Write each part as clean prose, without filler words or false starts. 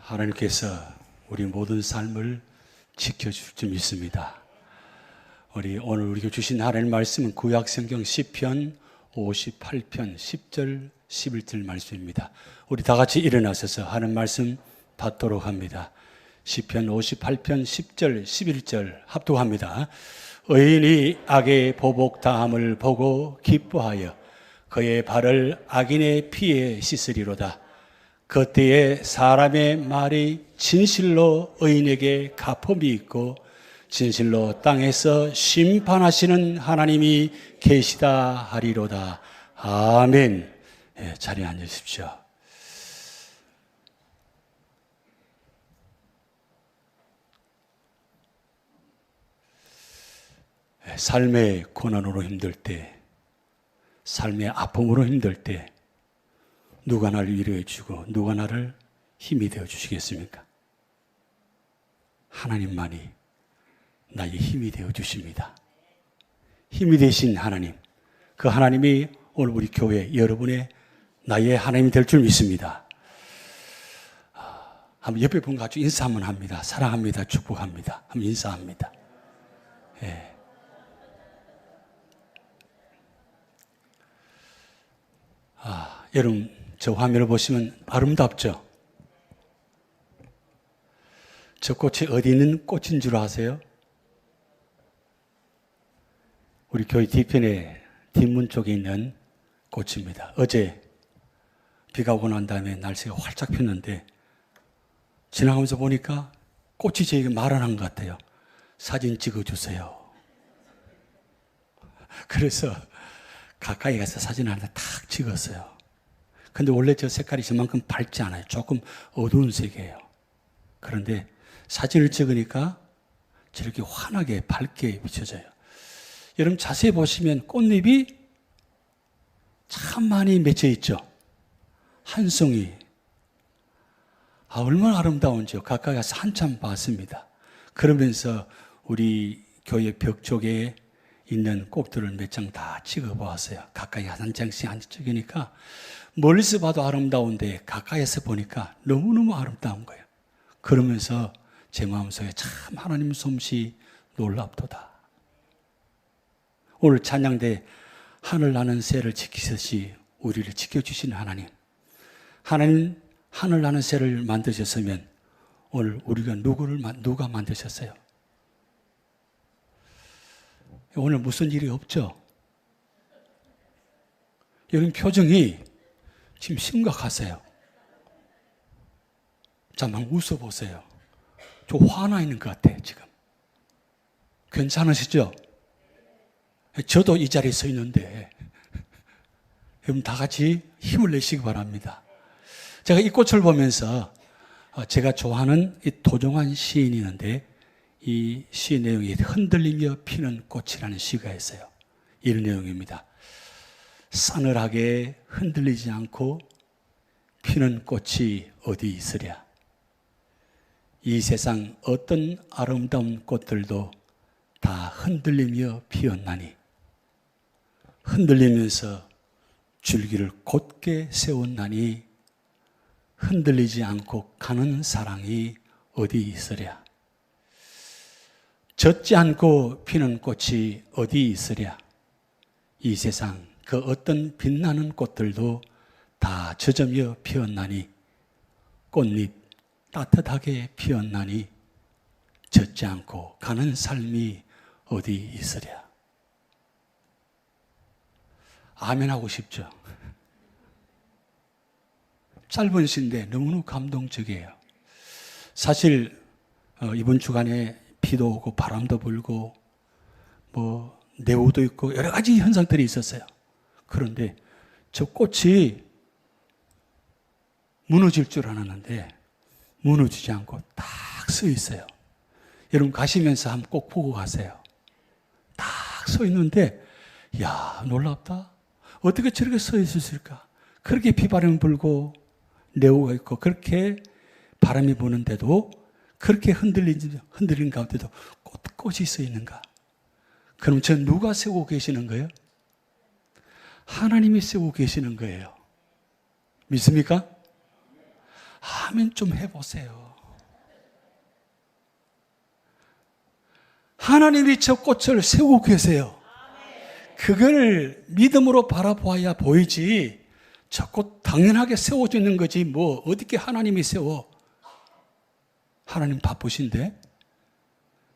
하나님께서 우리 모든 삶을 지켜줄 줄 믿습니다. 오늘 우리가 주신 하나님 말씀은 구약성경 시편 58편 10절 11절 말씀입니다. 우리 다 같이 일어나셔서 하는 말씀 받도록 합니다. 시편 58편 10절 11절 합독합니다. 의인이 악의 보복 다함을 보고 기뻐하여 그의 발을 악인의 피에 씻으리로다. 그때에 사람의 말이 진실로 의인에게 가품이 있고 진실로 땅에서 심판하시는 하나님이 계시다 하리로다. 아멘. 자리에 앉으십시오. 삶의 고난으로 힘들 때, 삶의 아픔으로 힘들 때 누가 나를 위로해 주고 누가 나를 힘이 되어 주시겠습니까? 하나님만이 나의 힘이 되어 주십니다. 힘이 되신 하나님, 그 하나님이 오늘 우리 교회 여러분의 나의 하나님이 될 줄 믿습니다. 한번 옆에 분 가지고 인사 한번 합니다. 사랑합니다. 축복합니다. 한번 인사합니다. 예. 여러분 저 화면을 보시면 아름답죠? 저 꽃이 어디 있는 꽃인 줄 아세요? 우리 교회 뒤편에 뒷문 쪽에 있는 꽃입니다. 어제 비가 오고 난 다음에 날씨가 활짝 폈는데 지나가면서 보니까 꽃이 저에게 말을 한 것 같아요. 사진 찍어주세요. 그래서 가까이 가서 사진 하나 탁 찍었어요. 근데 원래 저 색깔이 저만큼 밝지 않아요. 조금 어두운 색이에요. 그런데 사진을 찍으니까 저렇게 환하게 밝게 비춰져요. 여러분 자세히 보시면 꽃잎이 참 많이 맺혀 있죠. 한 송이. 얼마나 아름다운지요. 가까이 가서 한참 봤습니다. 그러면서 우리 교회 벽 쪽에 있는 꽃들을 몇 장 다 찍어보았어요. 가까이 한 장씩 한 찍으니까 멀리서 봐도 아름다운데 가까이서 보니까 너무너무 아름다운 거예요. 그러면서 제 마음속에 참 하나님 솜씨 놀랍도다. 오늘 찬양대 하늘 나는 새를 지키듯이 우리를 지켜주시는 하나님. 하나님 하늘 나는 새를 만드셨으면 오늘 우리가 누가 만드셨어요? 오늘 무슨 일이 없죠? 여러분 표정이 지금 심각하세요. 잠깐 웃어보세요. 저 화나 있는 것 같아요, 지금. 괜찮으시죠? 저도 이 자리에 서 있는데 여러분 다 같이 힘을 내시기 바랍니다. 제가 이 꽃을 보면서 제가 좋아하는 이 도종환 시인이 있는데 이 시 내용이 흔들리며 피는 꽃이라는 시가 있어요. 이런 내용입니다. 싸늘하게 흔들리지 않고 피는 꽃이 어디 있으랴. 이 세상 어떤 아름다운 꽃들도 다 흔들리며 피었나니 흔들리면서 줄기를 곧게 세웠나니 흔들리지 않고 가는 사랑이 어디 있으랴. 젖지 않고 피는 꽃이 어디 있으랴. 이 세상 그 어떤 빛나는 꽃들도 다 젖으며 피었나니 꽃잎 따뜻하게 피었나니 젖지 않고 가는 삶이 어디 있으랴. 아멘 하고 싶죠? 짧은 시인데 너무너무 감동적이에요. 사실 이번 주간에 비도 오고 바람도 불고 내우도 있고 여러 가지 현상들이 있었어요. 그런데 저 꽃이 무너질 줄 알았는데 무너지지 않고 딱 서 있어요. 여러분 가시면서 한번 꼭 보고 가세요. 딱 서 있는데 이야 놀랍다. 어떻게 저렇게 서 있었을까? 그렇게 비바람이 불고 내우가 있고 그렇게 바람이 부는데도 그렇게 흔들린 가운데도 꽃이 서 있는가? 그럼 저 누가 세우고 계시는 거예요? 하나님이 세우고 계시는 거예요. 믿습니까? 아멘 좀 해보세요. 하나님이 저 꽃을 세우고 계세요. 그걸 믿음으로 바라보아야 보이지, 저 꽃 당연하게 세워져 있는 거지 뭐 어떻게 하나님이 세워. 하나님 바쁘신데.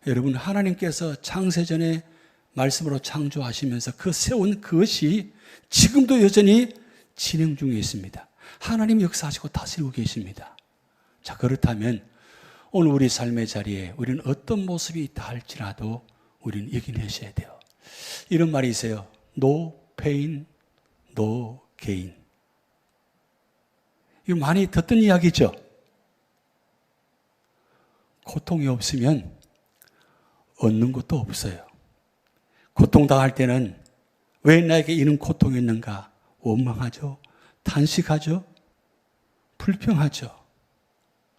여러분, 하나님께서 창세전에 말씀으로 창조하시면서 그 세운 그것이 지금도 여전히 진행 중에 있습니다. 하나님 역사하시고 다스리고 계십니다. 자, 그렇다면 오늘 우리 삶의 자리에 우리는 어떤 모습이 있다 할지라도 우리는 이겨내셔야 돼요. 이런 말이 있어요. No pain, no gain. 이거 많이 듣던 이야기죠. 고통이 없으면 얻는 것도 없어요. 고통당할 때는 왜 나에게 이런 고통이 있는가? 원망하죠. 탄식하죠. 불평하죠.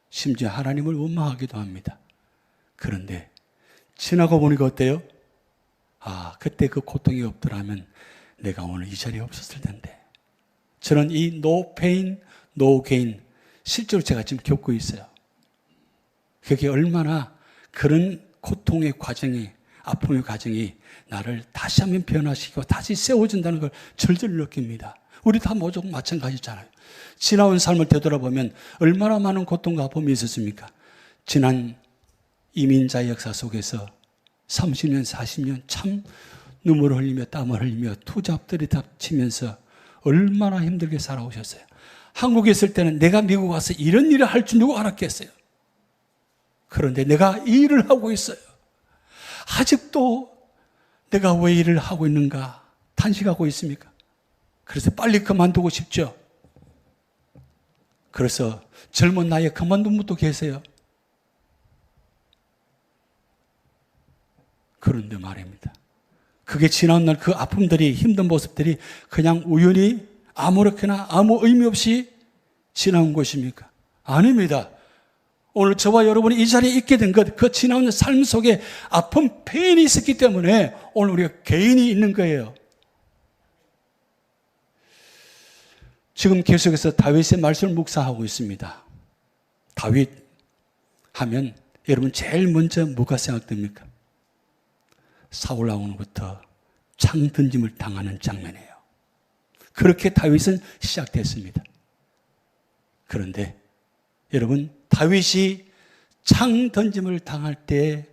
심지어 하나님을 원망하기도 합니다. 그런데 지나고 보니까 어때요? 아, 그때 그 고통이 없더라면 내가 오늘 이 자리에 없었을 텐데. 저는 이 no pain, no gain 실제로 제가 지금 겪고 있어요. 그게 얼마나 그런 고통의 과정이, 아픔의 과정이 나를 다시 한번 변화시키고 다시 세워준다는 걸 절절 느낍니다. 우리 다 모두 마찬가지잖아요. 지나온 삶을 되돌아보면 얼마나 많은 고통과 아픔이 있었습니까? 지난 이민자 역사 속에서 30년, 40년 참 눈물을 흘리며 땀을 흘리며 투잡들이 닥치면서 얼마나 힘들게 살아오셨어요. 한국에 있을 때는 내가 미국 와서 이런 일을 할 줄 누가 알았겠어요. 그런데 내가 이 일을 하고 있어요. 아직도 내가 왜 일을 하고 있는가 탄식하고 있습니까? 그래서 빨리 그만두고 싶죠. 그래서 젊은 나이에 그만둔 분도 계세요. 그런데 말입니다. 그게 지난 날 그 아픔들이, 힘든 모습들이 그냥 우연히 아무렇게나 아무 의미 없이 지나온 것입니까? 아닙니다. 오늘 저와 여러분이 이 자리에 있게 된 것, 그 지나온 삶 속에 아픔, 페인이 있었기 때문에 오늘 우리가 개인이 있는 거예요. 지금 계속해서 다윗의 말씀을 묵상하고 있습니다. 다윗 하면 여러분 제일 먼저 뭐가 생각됩니까? 사울 왕으로부터 창 던짐을 당하는 장면이에요. 그렇게 다윗은 시작됐습니다. 그런데 여러분, 다윗이 창 던짐을 당할 때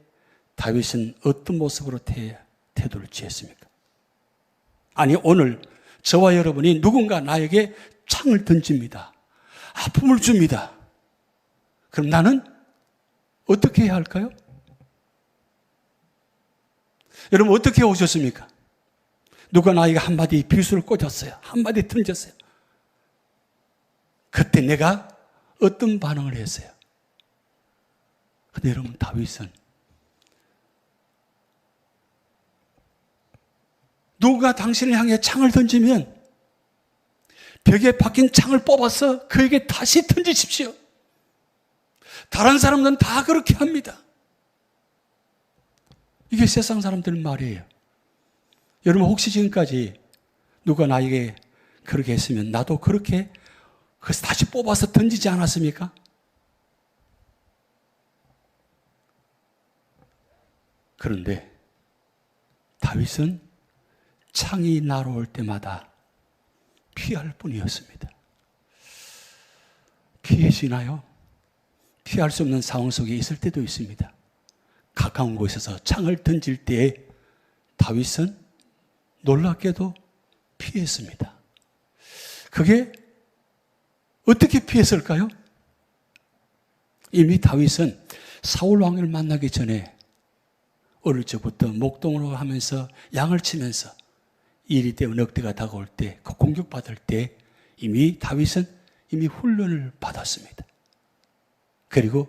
다윗은 어떤 모습으로 태도를 취했습니까? 아니, 오늘 저와 여러분이 누군가 나에게 창을 던집니다. 아픔을 줍니다. 그럼 나는 어떻게 해야 할까요? 여러분, 어떻게 오셨습니까? 누가 나에게 한마디 비수를 꽂았어요. 한마디 던졌어요. 그때 내가 어떤 반응을 했어요? 근데 여러분, 다윗은 누가 당신을 향해 창을 던지면 벽에 박힌 창을 뽑아서 그에게 다시 던지십시오. 다른 사람들은 다 그렇게 합니다. 이게 세상 사람들 말이에요. 여러분, 혹시 지금까지 누가 나에게 그렇게 했으면 나도 그렇게 그래서 다시 뽑아서 던지지 않았습니까? 그런데 다윗은 창이 날아올 때마다 피할 뿐이었습니다. 피해지나요? 피할 수 없는 상황 속에 있을 때도 있습니다. 가까운 곳에서 창을 던질 때에 다윗은 놀랍게도 피했습니다. 그게 어떻게 피했을까요? 이미 다윗은 사울 왕을 만나기 전에 어릴 적부터 목동으로 하면서 양을 치면서 일이 때문에 넉대가 다가올 때, 그 공격받을 때 이미 다윗은 이미 훈련을 받았습니다. 그리고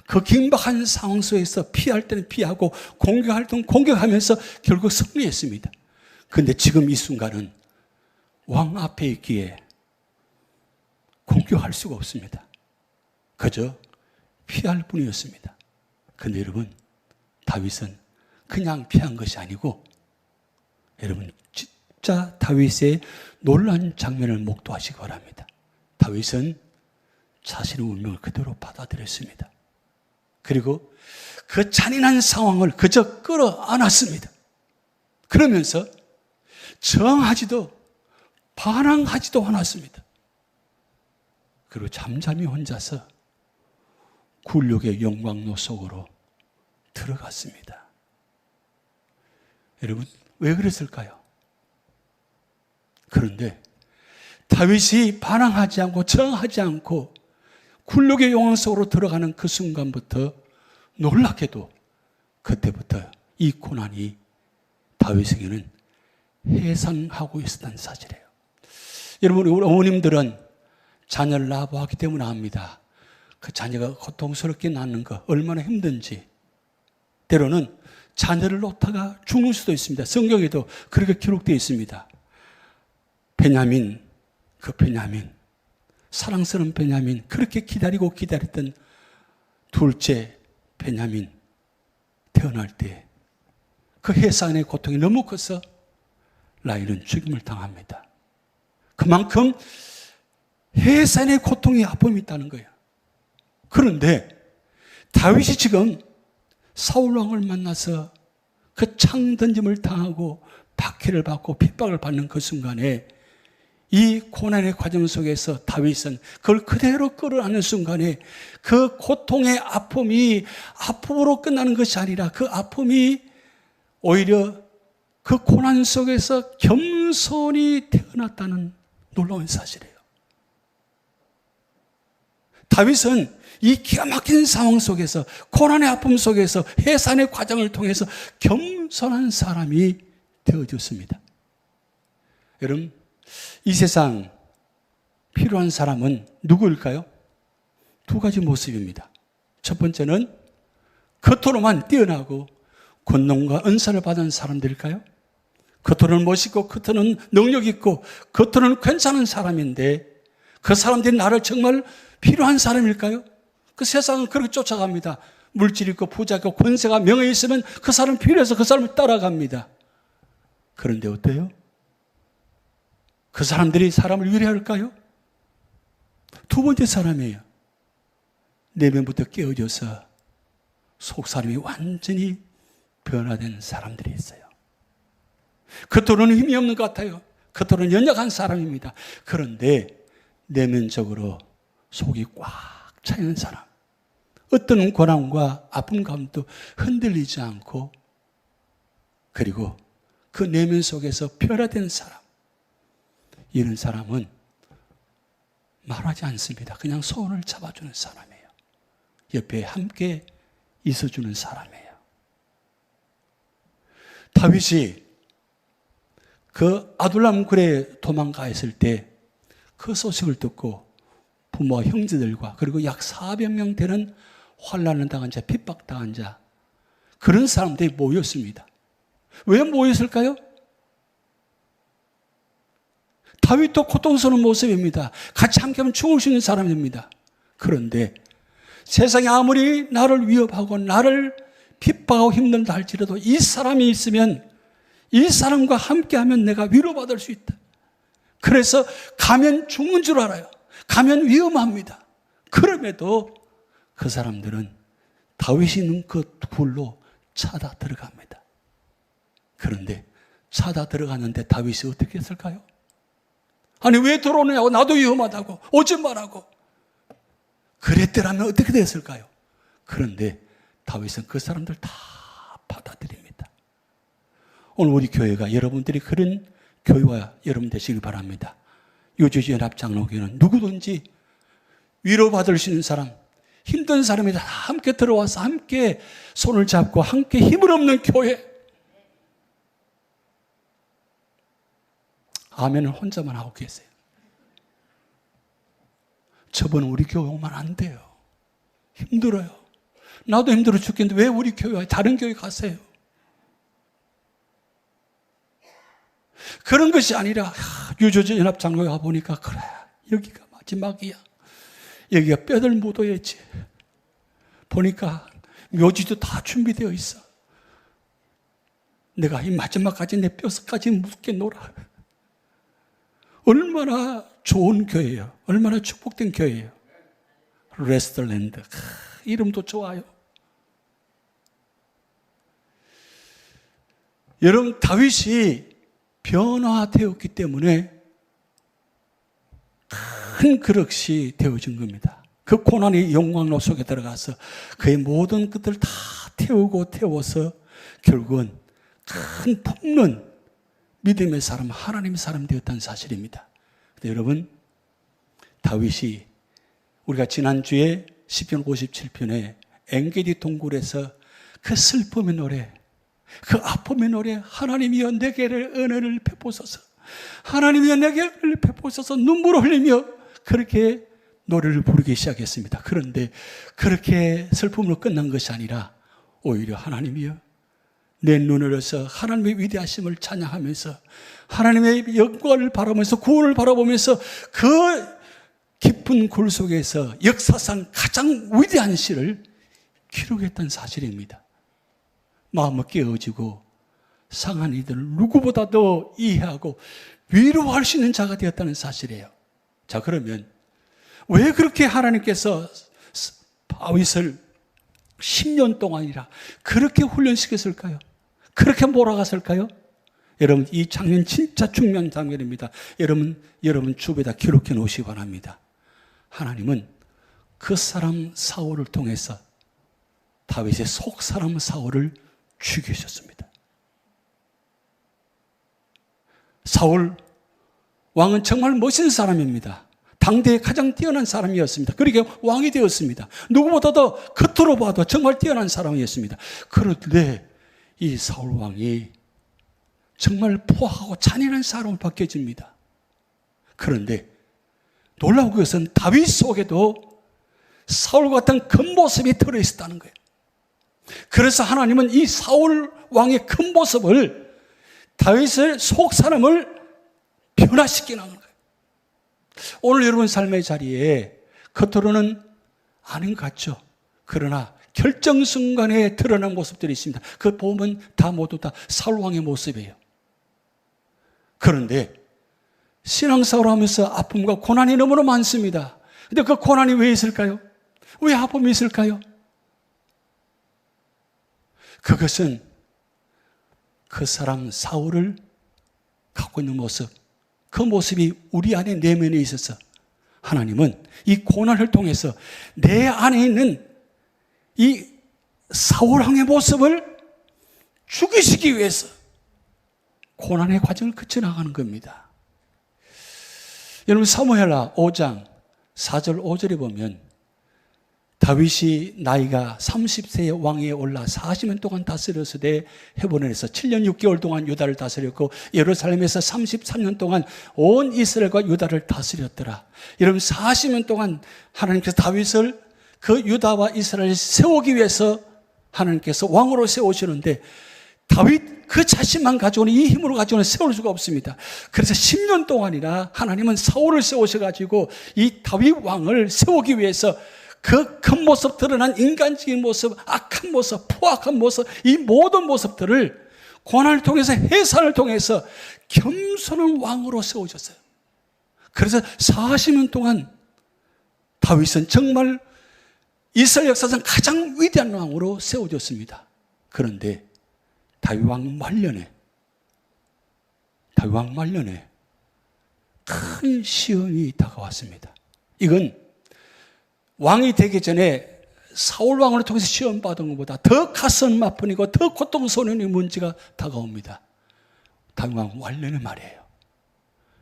그 긴박한 상황 속에서 피할 때는 피하고 공격할 때는 공격하면서 결국 승리했습니다. 그런데 지금 이 순간은 왕 앞에 있기에 공격할 수가 없습니다. 그저 피할 뿐이었습니다. 그런데 여러분, 다윗은 그냥 피한 것이 아니고 여러분, 진짜 다윗의 놀라운 장면을 목도하시기 바랍니다. 다윗은 자신의 운명을 그대로 받아들였습니다. 그리고 그 잔인한 상황을 그저 끌어안았습니다. 그러면서 정하지도 반항하지도 않았습니다. 그리고 잠잠히 혼자서 굴욕의 영광로 속으로 들어갔습니다. 여러분, 왜 그랬을까요? 그런데 다윗이 반항하지 않고 정하지 않고 굴욕의 영광 속으로 들어가는 그 순간부터 놀랍게도 그때부터 이 고난이 다윗에게는 해상하고 있었다는 사실이에요. 여러분, 우리 어머님들은 자녀를 낳아보았기 때문에 압니다. 그 자녀가 고통스럽게 낳는 거 얼마나 힘든지. 때로는 자녀를 놓다가 죽을 수도 있습니다. 성경에도 그렇게 기록되어 있습니다. 베냐민, 사랑스러운 베냐민, 그렇게 기다리고 기다렸던 둘째 베냐민 태어날 때 그 해산의 고통이 너무 커서 라헬은 죽임을 당합니다. 그만큼 해산의 고통이 아픔이 있다는 거예요. 그런데 다윗이 지금 사울왕을 만나서 그 창 던짐을 당하고 박해를 받고 핍박을 받는 그 순간에 이 고난의 과정 속에서 다윗은 그걸 그대로 끌어안는 순간에 그 고통의 아픔이 아픔으로 끝나는 것이 아니라 그 아픔이 오히려 그 고난 속에서 겸손히 태어났다는 놀라운 사실이에요. 다윗은 이 기가 막힌 상황 속에서 고난의 아픔 속에서 해산의 과정을 통해서 겸손한 사람이 되어졌습니다. 여러분, 이 세상 필요한 사람은 누구일까요? 두 가지 모습입니다. 첫 번째는 겉으로만 뛰어나고 권능과 은사를 받은 사람들일까요? 겉으로는 멋있고 겉으로는 능력 있고 겉으로는 괜찮은 사람인데 그 사람들이 나를 정말 필요한 사람일까요? 그 세상은 그렇게 쫓아갑니다. 물질 있고 부자 있고 권세가 명예 있으면 그 사람 필요해서 그 사람을 따라갑니다. 그런데 어때요? 그 사람들이 사람을 위로할까요? 두 번째 사람이에요. 내면부터 깨어져서 속사람이 완전히 변화된 사람들이 있어요. 겉으로는 힘이 없는 것 같아요. 겉으로는 연약한 사람입니다. 그런데 내면적으로 속이 꽉 차 있는 사람. 어떤 고난과 아픔 가운데도 흔들리지 않고 그리고 그 내면 속에서 변화된 사람. 이런 사람은 말하지 않습니다. 그냥 손을 잡아주는 사람이에요. 옆에 함께 있어주는 사람이에요. 다윗이 그 아둘람 굴에 도망가 있을 때 그 소식을 듣고 부모와 형제들과 그리고 약 400명 되는 환난을 당한 자, 핍박당한 자 그런 사람들이 모였습니다. 왜 모였을까요? 다윗도 고통스러운 모습입니다. 같이 함께하면 죽을 수 있는 사람입니다. 그런데 세상이 아무리 나를 위협하고 나를 핍박하고 힘든다 할지라도 이 사람이 있으면 이 사람과 함께하면 내가 위로받을 수 있다. 그래서 가면 죽는 줄 알아요. 가면 위험합니다. 그럼에도 그 사람들은 다윗이 있는 그 굴로 차다 들어갑니다. 그런데 차다 들어갔는데 다윗이 어떻게 했을까요? 아니 왜 들어오느냐고 나도 위험하다고 오지 말라고 그랬더라면 어떻게 됐을까요? 그런데 다윗은 그 사람들 다 받아들입니다. 오늘 우리 교회가 여러분들이 그런 교회와 여러분 되시길 바랍니다. 유지연합장로교회는 누구든지 위로받을 수 있는 사람, 힘든 사람이 다 함께 들어와서 함께 손을 잡고 함께 힘을 얻는 교회. 아멘을 혼자만 하고 계세요. 저번에 우리 교회 오면 안 돼요. 힘들어요. 나도 힘들어 죽겠는데 왜 우리 교회 다른 교회 가세요? 그런 것이 아니라 유조연합장로에 가보니까 그래 여기가 마지막이야. 여기가 뼈들 묻어야지. 보니까 묘지도 다 준비되어 있어. 내가 이 마지막까지 내 뼈까지 묻게 놀아. 얼마나 좋은 교회예요. 얼마나 축복된 교회예요. 레스터랜드. 이름도 좋아요. 여러분, 다윗이 변화되었기 때문에 큰 그릇이 되어진 겁니다. 그 고난의 영광로 속에 들어가서 그의 모든 것들을 다 태워서 결국은 큰 품는 믿음의 사람, 하나님의 사람 되었다는 사실입니다. 근데 여러분, 다윗이 우리가 지난주에 시편 57편에 엔게디 동굴에서 그 슬픔의 노래, 그 아픔의 노래, 하나님이여 내게 은혜를 베푸소서, 하나님이여 내게 은혜를 베푸소서 눈물을 흘리며 그렇게 노래를 부르기 시작했습니다. 그런데 그렇게 슬픔으로 끝난 것이 아니라 오히려 하나님이여 내 눈으로서 하나님의 위대하심을 찬양하면서 하나님의 영광을 바라보면서 구원을 바라보면서 그 깊은 굴 속에서 역사상 가장 위대한 시를 기록했던 사실입니다. 마음을 깨어지고 상한 이들을 누구보다 더 이해하고 위로할 수 있는 자가 되었다는 사실이에요. 자, 그러면 왜 그렇게 하나님께서 다윗을 10년 동안이라 그렇게 훈련시켰을까요? 그렇게 몰아갔을까요? 여러분, 이 장면 진짜 중요한 장면입니다. 여러분 주변에다 기록해 놓으시기 바랍니다. 하나님은 그 사람 사울을 통해서 다윗의 속 사람 사울을 죽이셨습니다. 사울 왕은 정말 멋진 사람입니다. 당대에 가장 뛰어난 사람이었습니다. 그러니까 왕이 되었습니다. 누구보다도 겉으로 봐도 정말 뛰어난 사람이었습니다. 그런데 이 사울 왕이 정말 포악하고 잔인한 사람으로 바뀌어집니다. 그런데 놀라운 것은 다윗 속에도 사울 같은 겉모습이 들어있었다는 거예요. 그래서 하나님은 이 사울 왕의 겉모습을 다윗의 속 사람을 변화시키는 거예요. 오늘 여러분 삶의 자리에 겉으로는 아닌 것 같죠. 그러나 결정 순간에 드러난 모습들이 있습니다. 그 보면 다 모두 다 사울 왕의 모습이에요. 그런데 신앙생활을 하면서 아픔과 고난이 너무나 많습니다. 근데 그 고난이 왜 있을까요? 왜 아픔이 있을까요? 그것은 그 사람 사울을 갖고 있는 모습, 그 모습이 우리 안에 내면에 있어서 하나님은 이 고난을 통해서 내 안에 있는 이 사울왕의 모습을 죽이시기 위해서 고난의 과정을 거쳐나가는 겁니다. 여러분, 사무엘하 5장 4절 5절에 보면 다윗이 나이가 30세의 왕위에 올라 40년 동안 다스렸으되 헤브론에서 7년 6개월 동안 유다를 다스렸고 예루살렘에서 33년 동안 온 이스라엘과 유다를 다스렸더라. 여러분, 40년 동안 하나님께서 다윗을 그 유다와 이스라엘을 세우기 위해서 하나님께서 왕으로 세우시는데 다윗 그 자신만 가지고는 이 힘으로 가지고는 세울 수가 없습니다. 그래서 10년 동안이나 하나님은 사울을 세우셔가지고 이 다윗 왕을 세우기 위해서 그 큰 모습, 드러난 인간적인 모습, 악한 모습, 포악한 모습, 이 모든 모습들을 고난을 통해서 해산을 통해서 겸손한 왕으로 세우셨어요. 그래서 40년 동안 다윗은 정말 이스라엘 역사상 가장 위대한 왕으로 세워졌습니다. 그런데 다윗 왕 말년에 큰 시험이 다가왔습니다. 이건 왕이 되기 전에 사울 왕을 통해서 시험 받은 것보다 더 가슴 아프고 더 고통스러운 문제가 다가옵니다. 다윗 왕 말년의 말이에요.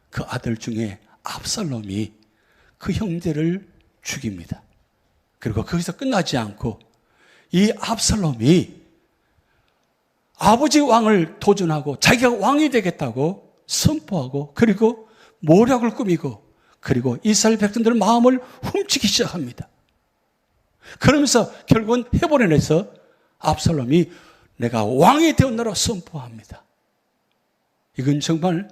그 아들 중에 압살롬이 그 형제를 죽입니다. 그리고 거기서 끝나지 않고 이 압살롬이 아버지 왕을 도전하고 자기가 왕이 되겠다고 선포하고 그리고 모략을 꾸미고 그리고 이스라엘 백성들의 마음을 훔치기 시작합니다. 그러면서 결국은 헤브론에서 압살롬이 내가 왕이 되었노라 선포합니다. 이건 정말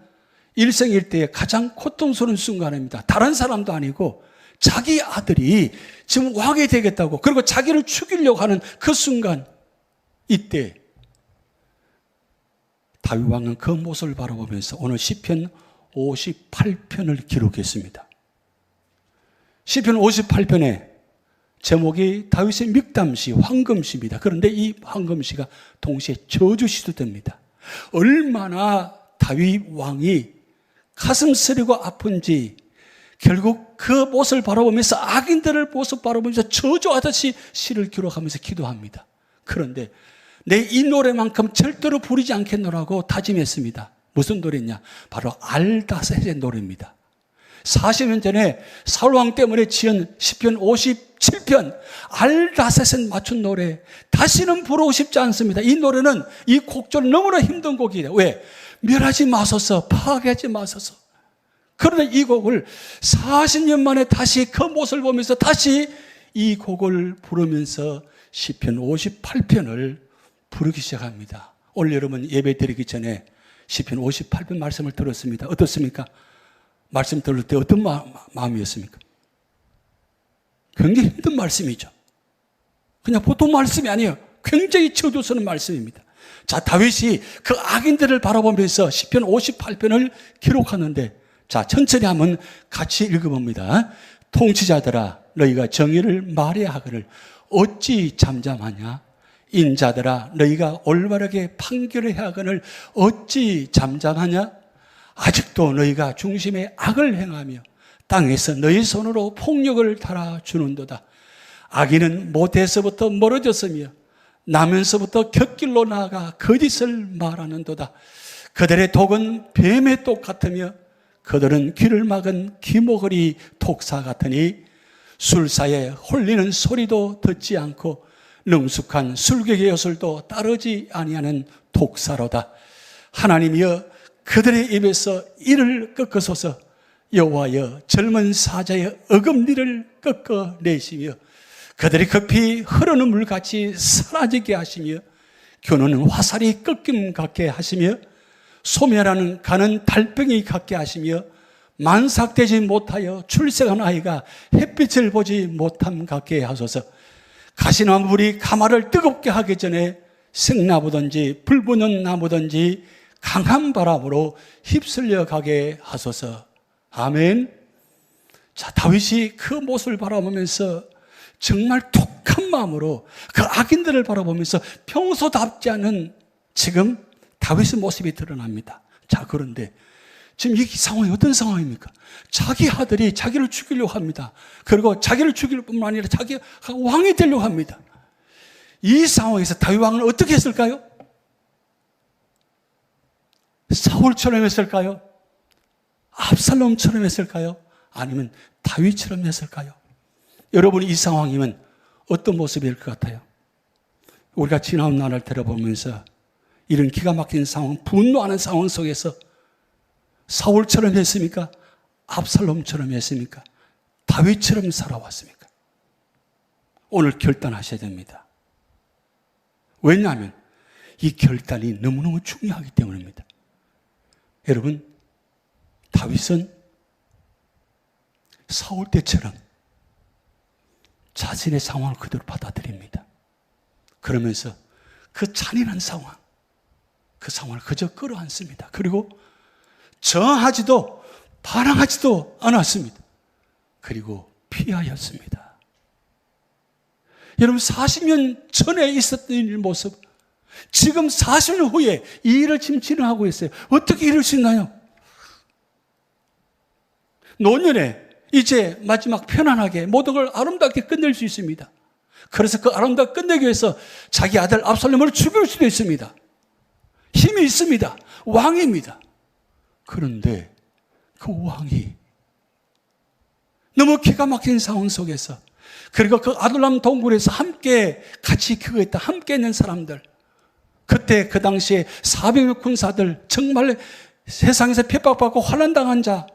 일생일대의 가장 고통스러운 순간입니다. 다른 사람도 아니고 자기 아들이 지금 왕이 되겠다고 그리고 자기를 죽이려고 하는 그 순간 이때 다윗 왕은 그 모습을 바라보면서 오늘 시편 58편을 기록했습니다. 시편 58편에 제목이 다윗의 믹담시, 황금시입니다. 그런데 이 황금시가 동시에 저주시도 됩니다. 얼마나 다윗 왕이 가슴 쓰리고 아픈지 결국 그 모습을 바라보면서 악인들을 모습 바라보면서 저주하듯이 시를 기록하면서 기도합니다. 그런데 내 이 노래만큼 절대로 부르지 않겠노라고 다짐했습니다. 무슨 노래냐? 바로 알다셋의 노래입니다. 40년 전에 사울왕 때문에 지은 시편 57편 알다셋은 맞춘 노래 다시는 부르고 싶지 않습니다. 이 노래는 이 곡조는 너무나 힘든 곡이에요. 왜? 멸하지 마소서, 파괴하지 마소서. 그런데 이 곡을 40년 만에 다시 그 모습을 보면서 다시 이 곡을 부르면서 시편 58편을 부르기 시작합니다. 오늘 여러분 예배 드리기 전에 시편 58편 말씀을 들었습니다. 어떻습니까? 말씀 들을 때 어떤 마음이었습니까? 굉장히 힘든 말씀이죠. 그냥 보통 말씀이 아니에요. 굉장히 저주스러운 말씀입니다. 자, 다윗이 그 악인들을 바라보면서 시편 58편을 기록하는데, 자, 천천히 한번 같이 읽어봅니다. 통치자들아, 너희가 정의를 말해야 하거늘 어찌 잠잠하냐? 인자들아, 너희가 올바르게 판결해야 하거늘 어찌 잠잠하냐? 아직도 너희가 중심에 악을 행하며 땅에서 너희 손으로 폭력을 달아주는도다. 악인은 모태에서부터 멀어졌으며 나면서부터 곁길로 나아가 거짓을 말하는도다. 그들의 독은 뱀의 독 같으며 그들은 귀를 막은 기모거리 독사 같으니 술사에 홀리는 소리도 듣지 않고 능숙한 술객의 요술도 따르지 아니하는 독사로다. 하나님이여 그들의 입에서 이를 꺾으소서. 여호와여 젊은 사자의 어금니를 꺾어내시며 그들이 급히 흐르는 물같이 사라지게 하시며 겨누는 화살이 꺾임 같게 하시며 소멸하는 가는 달병이 같게 하시며 만삭되지 못하여 출생한 아이가 햇빛을 보지 못함 같게 하소서. 가시나무 불이 가마를 뜨겁게 하기 전에 생나무든지 불붙는 나무든지 강한 바람으로 휩쓸려 가게 하소서. 아멘. 자, 다윗이 그 모습을 바라보면서 정말 독한 마음으로 그 악인들을 바라보면서 평소답지 않은 지금 다윗의 모습이 드러납니다. 자, 그런데 지금 이 상황이 어떤 상황입니까? 자기 아들이 자기를 죽이려고 합니다. 그리고 자기를 죽일 뿐만 아니라 자기가 왕이 되려고 합니다. 이 상황에서 다윗 왕은 어떻게 했을까요? 사울처럼 했을까요? 압살롬처럼 했을까요? 아니면 다윗처럼 했을까요? 여러분이 이 상황이면 어떤 모습일 것 같아요? 우리가 지나온 날을 들어보면서 이런 기가 막힌 상황, 분노하는 상황 속에서 사울처럼 했습니까? 압살롬처럼 했습니까? 다윗처럼 살아왔습니까? 오늘 결단하셔야 됩니다. 왜냐하면 이 결단이 너무너무 중요하기 때문입니다. 여러분, 다윗은 사울 때처럼 자신의 상황을 그대로 받아들입니다. 그러면서 그 잔인한 상황, 그 상황을 그저 끌어안습니다. 그리고 저항하지도 반항하지도 않았습니다. 그리고 피하였습니다. 여러분, 40년 전에 있었던 이 모습, 지금 40년 후에 이 일을 지금 진행하고 있어요. 어떻게 이럴 수 있나요? 노년에 이제 마지막 편안하게 모든 걸 아름답게 끝낼 수 있습니다. 그래서 그 아름답게 끝내기 위해서 자기 아들 압살롬을 죽일 수도 있습니다. 힘이 있습니다. 왕입니다. 그런데 그 왕이 너무 기가 막힌 상황 속에서, 그리고 그 아둘람 동굴에서 함께 같이 기거했다 함께 있는 사람들, 그때 그 당시에 400명 군사들, 정말 세상에서 핍박받고 환난당한 자,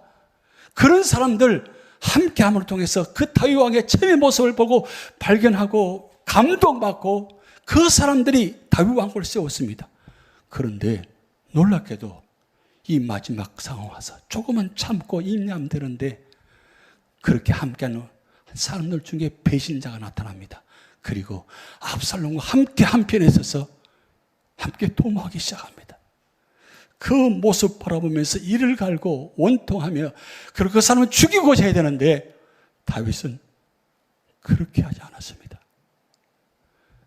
그런 사람들 함께함을 통해서 그 다윗 왕의 처음의 모습을 보고 발견하고 감동받고 그 사람들이 다윗 왕국을 세웠습니다. 그런데 놀랍게도 이 마지막 상황 와서 조금만 참고 인내하면 되는데, 그렇게 함께하는 사람들 중에 배신자가 나타납니다. 그리고 압살롬과 함께 한편에 서서 함께 도모하기 시작합니다. 그 모습 바라보면서 이를 갈고 원통하며, 그리고 그 사람을 죽이고자 해야 되는데 다윗은 그렇게 하지 않았습니다.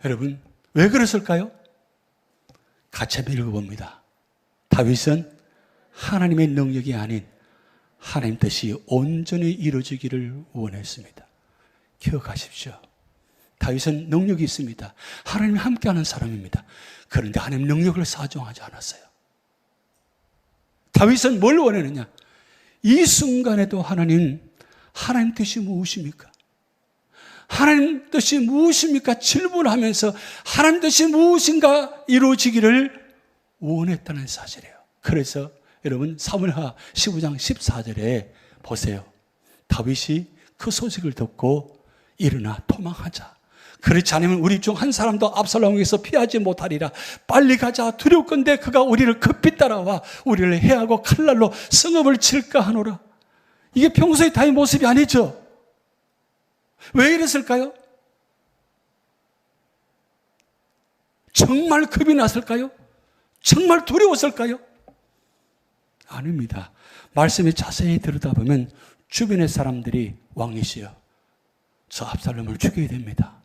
여러분, 왜 그랬을까요? 같이 한번 읽어봅니다. 다윗은 하나님의 능력이 아닌 하나님 뜻이 온전히 이루어지기를 원했습니다. 기억하십시오. 다윗은 능력이 있습니다. 하나님이 함께하는 사람입니다. 그런데 하나님 능력을 사정하지 않았어요. 다윗은 뭘 원했느냐? 이 순간에도 하나님 뜻이 무엇입니까? 하나님 뜻이 무엇입니까? 질문하면서 하나님 뜻이 무엇인가 이루어지기를 원했다는 사실이에요. 그래서 여러분 사무엘하 15장 14절에 보세요. 다윗이 그 소식을 듣고 일어나 도망하자. 그렇지 않으면 우리 중 한 사람도 압살롬에게서 피하지 못하리라. 빨리 가자. 두렵건대 그가 우리를 급히 따라와 우리를 해하고 칼날로 성읍을 칠까 하노라. 이게 평소의 다윗 모습이 아니죠. 왜 이랬을까요? 정말 겁이 났을까요? 정말 두려웠을까요? 아닙니다. 말씀을 자세히 들여다보면 주변의 사람들이 왕이시여, 저 압살롬을 죽여야 됩니다.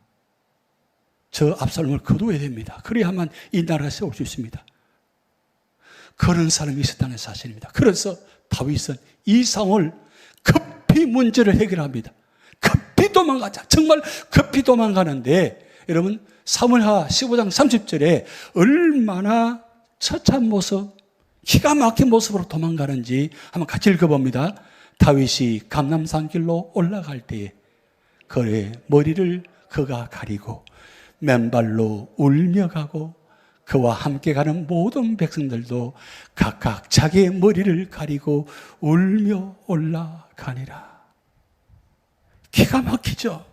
저 압살롬을 거둬야 됩니다. 그래야만 이 나라가 세울 수 있습니다. 그런 사람이 있었다는 사실입니다. 그래서 다윗은 이 상황을 급히 문제를 해결합니다. 급히 도망가자. 정말 급히 도망가는데 여러분 사무엘하 15장 30절에 얼마나 처참한 모습, 기가 막힌 모습으로 도망가는지 한번 같이 읽어봅니다. 다윗이 감람산 길로 올라갈 때에 그의 머리를 그가 가리고 맨발로 울며 가고 그와 함께 가는 모든 백성들도 각각 자기의 머리를 가리고 울며 올라가니라. 기가 막히죠.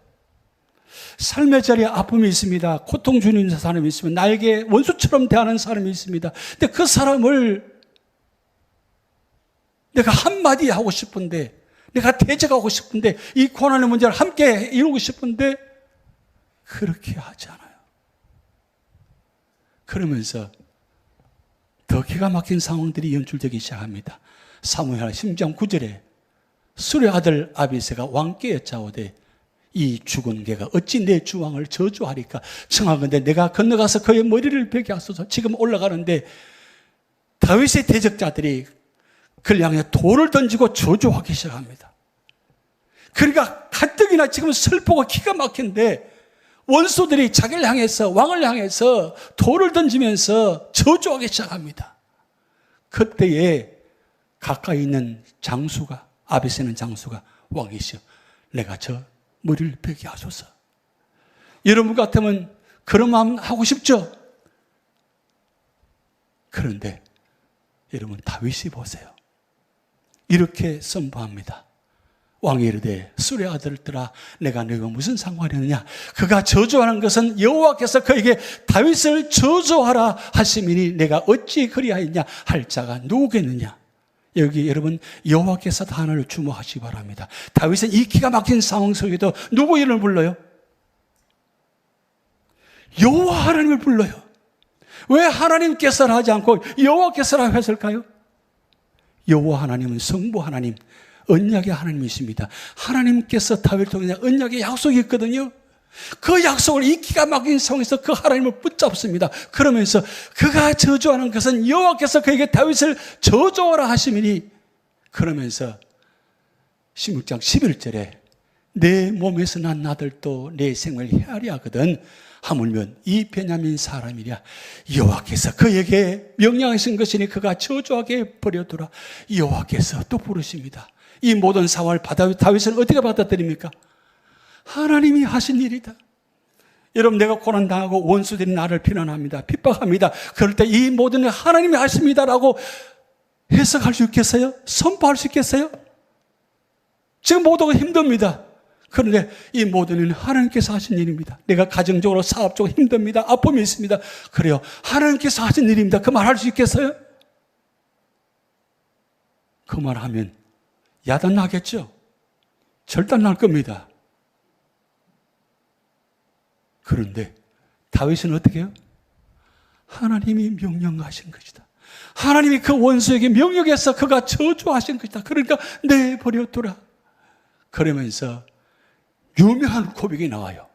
삶의 자리에 아픔이 있습니다. 고통 주는 사람이 있으면 나에게 원수처럼 대하는 사람이 있습니다. 근데 그 사람을 내가 한마디 하고 싶은데, 내가 대적하고 싶은데, 이 고난의 문제를 함께 이루고 싶은데 그렇게 하지 않아요. 그러면서 더 기가 막힌 상황들이 연출되기 시작합니다. 사무엘하 10장 9절에 술의 아들 아비새가 왕께 여짜오되 이 죽은 개가 어찌 내 주왕을 저주하리까? 청하건대 내가 건너가서 그의 머리를 베게 하소서. 지금 올라가는데 다윗의 대적자들이 그를 향해 돌을 던지고 저주하기 시작합니다. 그러니까 가뜩이나 지금 슬프고 기가 막힌데 원수들이 자기를 향해서, 왕을 향해서 돌을 던지면서 저주하기 시작합니다. 그때에 가까이 있는 장수가, 아비새는 장수가 왕이시여 내가 저 머리를 베게 하소서. 여러분 같으면 그런 마음 하고 싶죠? 그런데 여러분 다윗이 보세요. 이렇게 선포합니다. 왕이 이르되 술의 아들들아 내가 너희가 무슨 상관이 있느냐? 그가 저주하는 것은 여호와께서 그에게 다윗을 저주하라 하시미니 내가 어찌 그리하였냐 할 자가 누구겠느냐? 여기 여러분 여호와께서 단어를 주목하시기 바랍니다. 다윗은 이 기가 막힌 상황 속에도 누구 이름을 불러요? 여호와 하나님을 불러요. 왜 하나님께서라 하지 않고 여호와께서라 했을까요? 여호와 하나님은 성부 하나님, 언약의 하나님이십니다. 하나님께서 다윗을 통해 언약의 약속이 있거든요. 그 약속을 이 기가 막힌 상황에서 그 하나님을 붙잡습니다. 그러면서 그가 저주하는 것은 여호와께서 그에게 다윗을 저주하라 하시미니, 그러면서 16장 11절에 내 몸에서 난 아들도 내 생을 헤아려 하거든 하물며 이 베냐민 사람이랴 여호와께서 그에게 명령하신 것이니 그가 저주하게 버려두라. 여호와께서 또 부르십니다. 이 모든 상황을 다윗은 어떻게 받아들입니까? 하나님이 하신 일이다. 여러분 내가 고난당하고 원수들이 나를 비난합니다. 핍박합니다. 그럴 때 이 모든 일 하나님이 하십니다라고 해석할 수 있겠어요? 선포할 수 있겠어요? 지금 모두가 힘듭니다. 그런데 이 모든 일은 하나님께서 하신 일입니다. 내가 가정적으로 사업적으로 힘듭니다. 아픔이 있습니다. 그래요. 하나님께서 하신 일입니다. 그 말 할 수 있겠어요? 그 말 하면 야단 나겠죠? 절단 날 겁니다. 그런데 다윗은 어떻게 해요? 하나님이 명령하신 것이다. 하나님이 그 원수에게 명령해서 그가 저주하신 것이다. 그러니까 내버려두라. 그러면서 유명한 고백이 나와요.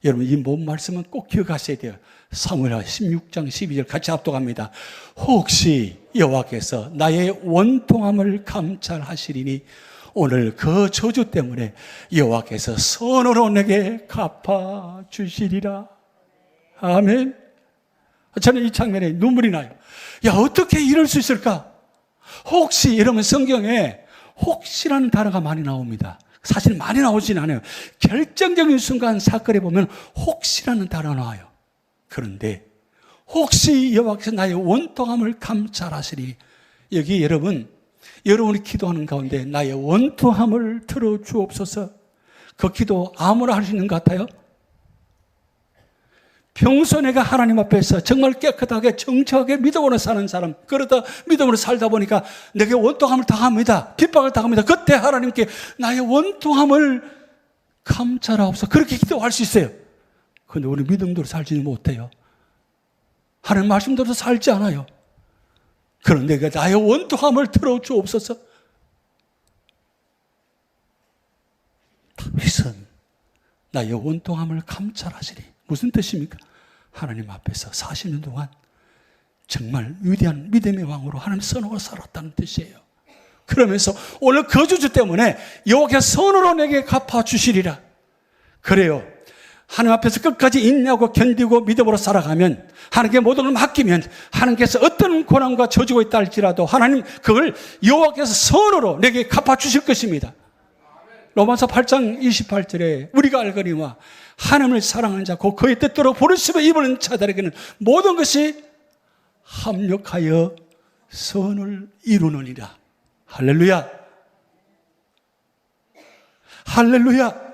여러분 이 모든 말씀은 꼭 기억하셔야 돼요. 사무엘하 16장 12절 같이 합독합니다. 혹시 여호와께서 나의 원통함을 감찰하시리니 오늘 그 저주 때문에 여호와께서 선으로 내게 갚아주시리라. 아멘. 저는 이 장면에 눈물이 나요. 야, 어떻게 이럴 수 있을까? 혹시 이러면 성경에 혹시라는 단어가 많이 나옵니다. 사실 많이 나오진 않아요. 결정적인 순간 사건에 보면 혹시라는 단어가 나와요. 그런데 혹시 여호와께서 나의 원통함을 감찰하시리. 여기 여러분이 기도하는 가운데 나의 원통함을 들어주옵소서. 그 기도 아무나 할 수 있는 것 같아요? 평소 내가 하나님 앞에서 정말 깨끗하게 정직하게 믿음으로 사는 사람, 그러다 믿음으로 살다 보니까 내게 원통함을 당합니다. 핍박을 당합니다. 그때 하나님께 나의 원통함을 감찰하옵소서. 그렇게 기도할 수 있어요. 그런데 우리 믿음대로 살지는 못해요. 하나님 말씀대로 살지 않아요. 그런데 내가 나의 원통함을 들어주옵소서. 다윗은 나의 원통함을 감찰하시리. 무슨 뜻입니까? 하나님 앞에서 40년 동안 정말 위대한 믿음의 왕으로 하나님 선으로 살았다는 뜻이에요. 그러면서 오늘 그 저주 때문에 여호와께서 선으로 내게 갚아주시리라. 그래요. 하나님 앞에서 끝까지 인내하고 견디고 믿음으로 살아가면, 하나님께 모든 걸 맡기면 하나님께서 어떤 고난과 저주가 있다 할지라도 하나님 그걸 여호와께서 선으로 내게 갚아주실 것입니다. 로마서 8장 28절에 우리가 알거니와 하나님을 사랑하는 자 곧 그의 뜻대로 부르심을 입은 자들에게는 모든 것이 합력하여 선을 이루느니라. 할렐루야. 할렐루야.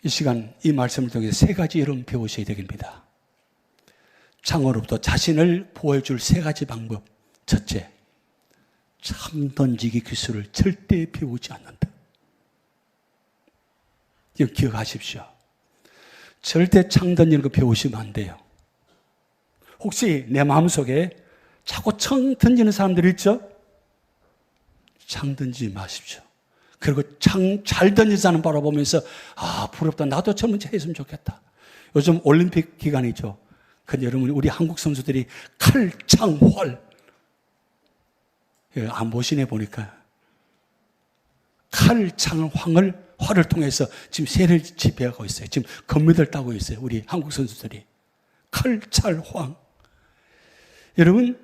이 시간 이 말씀을 통해서 세 가지 여러분 배우셔야 되겠습니다. 창으로부터 자신을 보호해 줄 세 가지 방법. 첫째, 창 던지기 기술을 절대 배우지 않는다. 이거 기억하십시오. 절대 창 던지는 거 배우시면 안 돼요. 혹시 내 마음속에 자꾸 창 던지는 사람들 있죠? 창 던지지 마십시오. 그리고 창 잘 던지는 사람 바라보면서 부럽다. 나도 저런 차 했으면 좋겠다. 요즘 올림픽 기간이죠. 근데 여러분 우리 한국 선수들이 칼, 창, 활 안 보시네 보니까 칼, 창, 활을 통해서 지금 세를 지배하고 있어요. 지금 금메달 따고 있어요. 우리 한국 선수들이 칼, 찰, 황. 여러분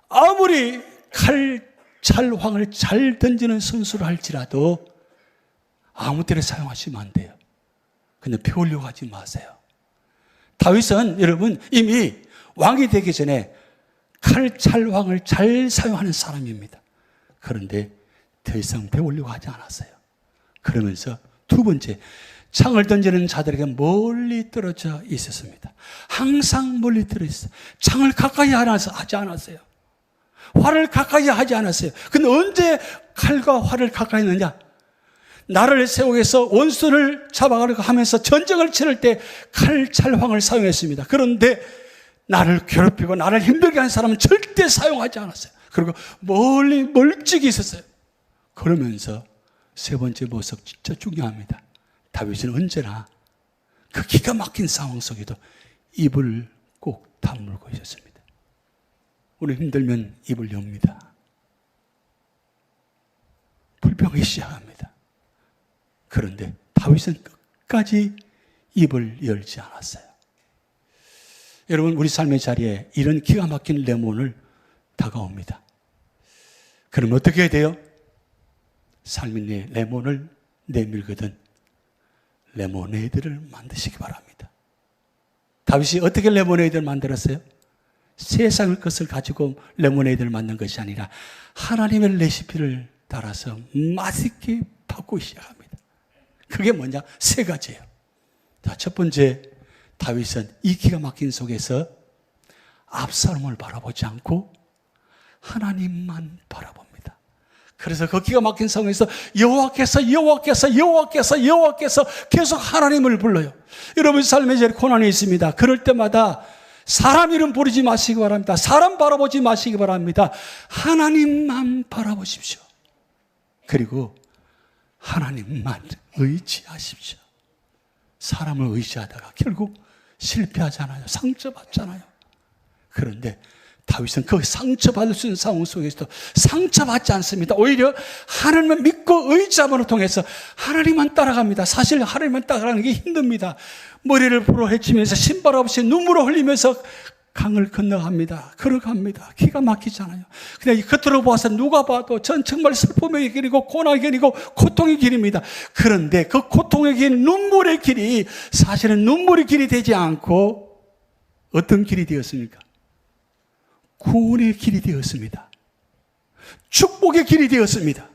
아무리 칼, 찰, 황을 잘 던지는 선수를 할지라도 아무 때나 사용하시면 안 돼요. 근데 배우려고 하지 마세요. 다윗은 여러분 이미 왕이 되기 전에 칼, 찰, 황을 잘 사용하는 사람입니다. 그런데 더 이상 배우려고 하지 않았어요. 그러면서 두 번째, 창을 던지는 자들에게 멀리 떨어져 있었습니다. 항상 멀리 떨어져 있어요. 창을 가까이 하지 않았어요. 활을 가까이 하지 않았어요. 근데 언제 칼과 활을 가까이 했느냐? 나를 세우기 위해서 원수를 잡아가려고 하면서 전쟁을 치를 때 칼, 찰, 황을 사용했습니다. 그런데 나를 괴롭히고 나를 힘들게 하는 사람은 절대 사용하지 않았어요. 그리고 멀리 멀찍이 있었어요. 그러면서 세 번째 모습 진짜 중요합니다. 다윗은 언제나 그 기가 막힌 상황 속에도 입을 꼭 다물고 있었습니다. 우리 힘들면 입을 엽니다. 불평이 시작합니다. 그런데 다윗은 끝까지 입을 열지 않았어요. 여러분 우리 삶의 자리에 이런 기가 막힌 레몬을 다가옵니다. 그럼 어떻게 해야 돼요? 삶이 내 레몬을 내밀거든 레모네이드를 만드시기 바랍니다. 다윗이 어떻게 레모네이드를 만들었어요? 세상의 것을 가지고 레모네이드를 만든 것이 아니라 하나님의 레시피를 따라서 맛있게 바꾸기 시작합니다. 그게 뭐냐? 세 가지예요. 자, 첫 번째, 다윗은 이 기가 막힌 속에서 압살롬을 바라보지 않고 하나님만 바라봅니다. 그래서 그 기가 막힌 상황에서 여호와께서 계속 하나님을 불러요. 여러분 삶에 제일 고난이 있습니다. 그럴 때마다 사람 이름 부르지 마시기 바랍니다. 사람 바라보지 마시기 바랍니다. 하나님만 바라보십시오. 그리고 하나님만 의지하십시오. 사람을 의지하다가 결국 실패하잖아요. 상처받잖아요. 그런데 다윗은 그 상처받을 수 있는 상황 속에서도 상처받지 않습니다. 오히려 하나님을 믿고 의지함으로 통해서 하나님만 따라갑니다. 사실 하나님만 따라가는 게 힘듭니다. 머리를 부러헤치면서 신발 없이 눈물을 흘리면서 강을 건너갑니다. 걸어갑니다. 기가 막히잖아요. 근데 겉으로 보아서 누가 봐도 전 정말 슬픔의 길이고 고난의 길이고 고통의 길입니다. 그런데 그 고통의 길, 눈물의 길이 사실은 눈물의 길이 되지 않고 어떤 길이 되었습니까? 구원의 길이 되었습니다. 축복의 길이 되었습니다.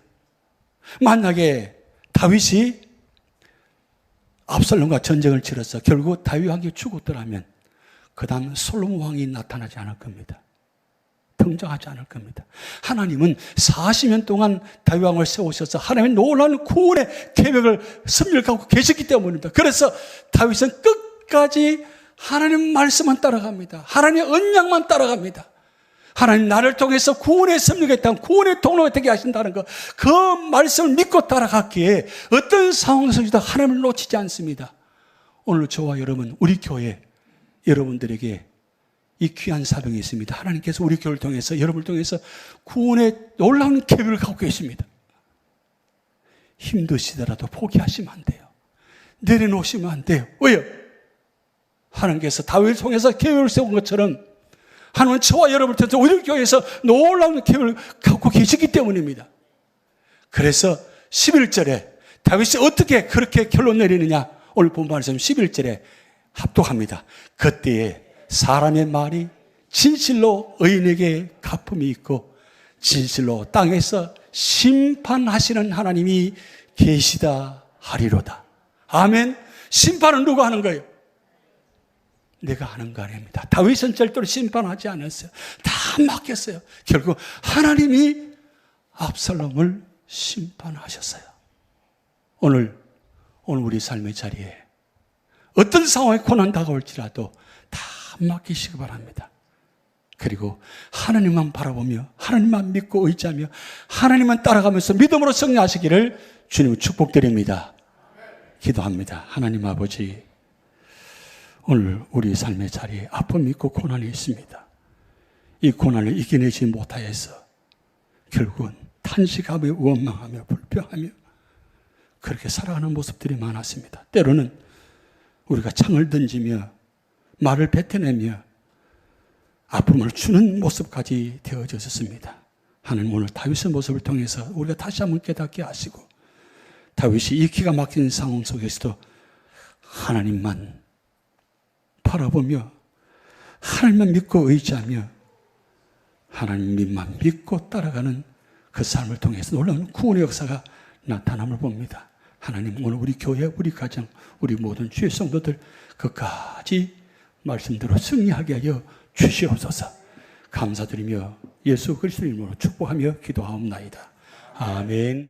만약에 다윗이 압살롬과 전쟁을 치러서 결국 다윗 왕이 죽었더라면 그 다음 솔로몬 왕이 나타나지 않을 겁니다. 등장하지 않을 겁니다. 하나님은 40년 동안 다윗 왕을 세우셔서 하나님의 놀라운 구원의 계획을 섭렵하고 계셨기 때문입니다. 그래서 다윗은 끝까지 하나님 말씀만 따라갑니다. 하나님의 언약만 따라갑니다. 하나님 나를 통해서 구원의 섭렵했다는 구원의 통로가 되게 하신다는 것, 그 말씀을 믿고 따라갔기에 어떤 상황 속에서도 하나님을 놓치지 않습니다. 오늘 저와 여러분, 우리 교회 여러분들에게 이 귀한 사명이 있습니다. 하나님께서 우리 교회를 통해서, 여러분을 통해서 구원의 놀라운 계획을 갖고 계십니다. 힘드시더라도 포기하시면 안 돼요. 내려놓으시면 안 돼요. 왜요? 하나님께서 다윗을 통해서 계획을 세운 것처럼 하나님은 저와 여러분을 통해서 우리 교회에서 놀라운 계획을 갖고 계시기 때문입니다. 그래서 11절에 다윗이 어떻게 그렇게 결론 내리느냐, 오늘 본 말씀 11절에 합독합니다. 그때에 사람의 말이 진실로 의인에게 갚음이 있고 진실로 땅에서 심판하시는 하나님이 계시다 하리로다. 아멘. 심판은 누가 하는 거예요? 내가 하는 거 아닙니다. 다윗은 절대로 심판하지 않았어요. 다 맡겼어요. 결국 하나님이 압살롬을 심판하셨어요. 오늘 우리 삶의 자리에 어떤 상황에 고난 다가올지라도 다 맡기시기 바랍니다. 그리고 하나님만 바라보며 하나님만 믿고 의지하며 하나님만 따라가면서 믿음으로 승리하시기를 주님 축복드립니다. 기도합니다. 하나님 아버지, 오늘 우리 삶의 자리에 아픔이 있고 고난이 있습니다. 이 고난을 이겨내지 못하여서 결국은 탄식하며 원망하며 불평하며 그렇게 살아가는 모습들이 많았습니다. 때로는 우리가 창을 던지며 말을 뱉어내며 아픔을 주는 모습까지 되어졌습니다. 하나님, 오늘 다윗의 모습을 통해서 우리가 다시 한번 깨닫게 하시고 다윗이 이 기가 막힌 상황 속에서도 하나님만 바라보며 하나님만 믿고 의지하며 하나님만 믿고 따라가는 그 삶을 통해서 놀라운 구원의 역사가 나타남을 봅니다. 하나님, 오늘 우리 교회, 우리 가정, 우리 모든 주의 성도들 끝까지 말씀대로 승리하게 하여 주시옵소서. 감사드리며 예수 그리스도 이름으로 축복하며 기도하옵나이다. 아멘.